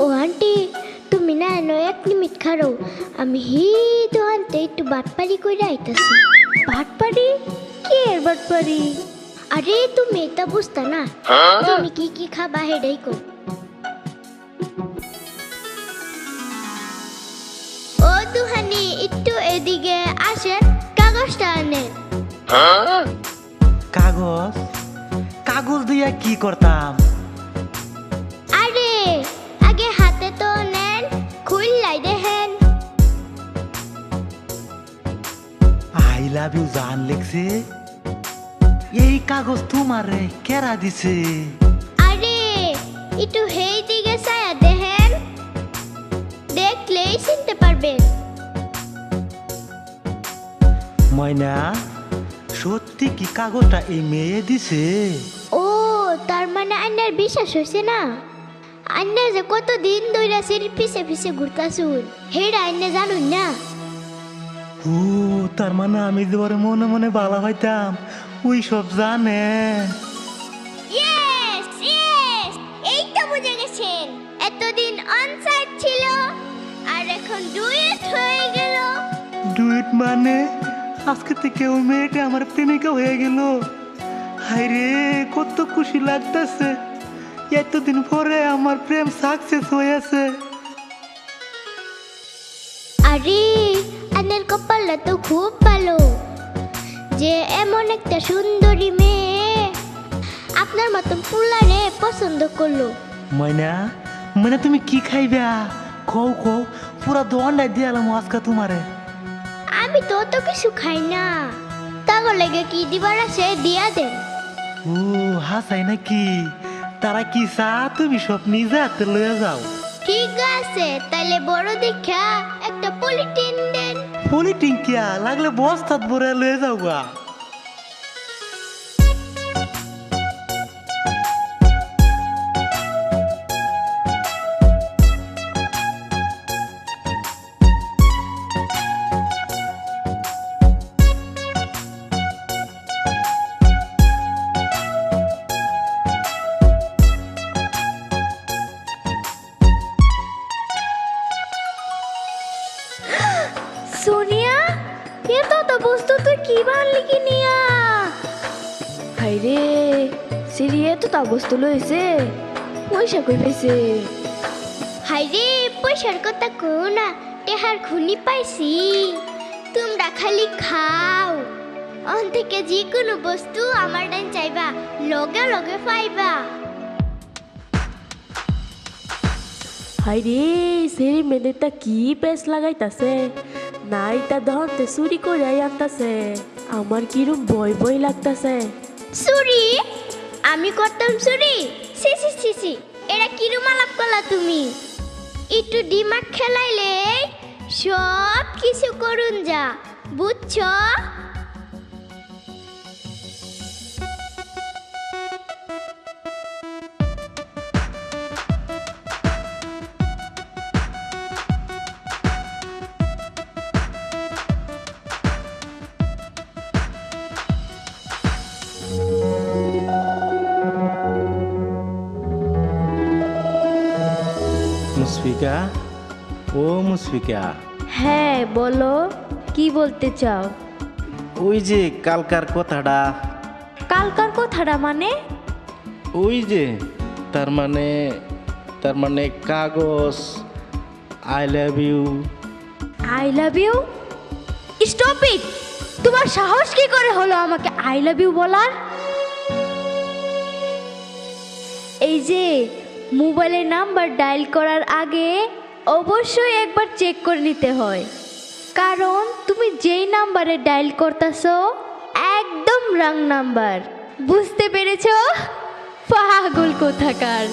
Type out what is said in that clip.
ও aunty তুমি না এনো 1 মিনিট খারো আমি হিদো আনতে একটু বাটপারি কইরা আইতাছি। বাটপারি? কে এর বাটপারি? আরে তুমি এটা বুঝতা না, তুমি কি কি খাবা হেডাই কো। ও দুহানি একটু এদিকে আসেন, কাগজটা আনেন। কাগজ? কাগজ দিয়া কি করতাম? আরে আগে হাতে তো নেন, খুললাই দেখেন। আই লাভ ইউ জান লেখছে। এই কাগজ তোমারে কেরা দিছে? আরে একটু হেই দিকে ছায়া দেখেন, দেখলেই চিনতে পারবেন। ময়না, সত্যি কি কাগজটা এই মেয়ে দিছে? ও তার মানে আন্নার বিশ্বাস হয়েছে না? আন্না যে কতদিন ধরে সিঁড়ির পিছে পিছে ঘুরতাছুন হেডা আন্না জানুন না? ও তার মানে আমি যে ওরে মনে মনে ভালো হইতাম, ওই সব জানে। ইয়েস ইয়েস, এই তো বুঝে গেছেন। এতদিন অনসাইড ছিল আর এখন ডুয়েট হয়ে গেল। ডুয়েট মানে আজকে থেকে ওই মেয়েটা আমার প্রেমিকা হয়ে গেল। হায় রে, কত খুশি লাগতেছে। এতদিন পরে আমার প্রেম সাকসেস হয়েছে। আরে আন্নার কপালটা তো খুব ভালো যে এমন একটা সুন্দরী মেয়ে আপনার মতন পুলারে পছন্দ করলো। ময়না, মানে তুমি কি খাইবা? খৌ খৌ, পুরা দোয়ান্ডাই দিয়ালাম আজকে তোমারে। আমি তো অত কিছু খাই না, তাগো লেগে কি দিবার আছে দিয়া দেন। ও হাসাই নাকি? তারা কি চা তুমি সব নিজে হাতে লইয়া যাও। ঠিক আছে তাইলে বড় দেখা একটা পলিটিন দেন। পলিটিং কিয়া লাগলে বস্তাত ভরে লইয়া যাও গা। সোনিয়া, এত তো বস্তু তুই কি বানলি কি নিয়া? হাই রে, সিরি এত তা বস্তু লইছে, পয়সা কই পাইছে? হাইরে পয়সার কথা কো না, টেহার খুনি পাইছি। তোমরা খালি খাও, অন থেকে যে কোনো বস্তু আমার ডান চাইবা লগে লগে পাইবা। হাই রে, সিরি মেয়েটা কি পেস লাগাইতাছে, নাইটা ধরতে চুরি করে আনতাছে। আমার কিরম ভয় ভয় লাগতাছে। চুরি? আমি করতাম চুরি? সি সি সি সি, এরা কিরম আলাপ করলা তুমি? একটু দিমাগ খেলাইলে সব কিছু করুন যা, বুঝছো? মুসফিকা, ও মুসফিকা, হ্যাঁ বলো, কি বলতে চাও? ওই যে কালকার কথাটা। কালকার কথাটা মানে? ওই যে তার মানে কাগজ। I love you. I love you? Stop it! তোমার সাহস কি করে হলো আমাকে আই লাভ ইউ বলার? এই যে মোবাইলের নাম্বার ডায়াল করার আগে অবশ্যই একবার চেক করে নিতে হয়, কারণ তুমি যেই নাম্বারে ডায়াল করতেছো একদম রং নাম্বার। বুঝতে পেরেছো? পাগল কোথাকার।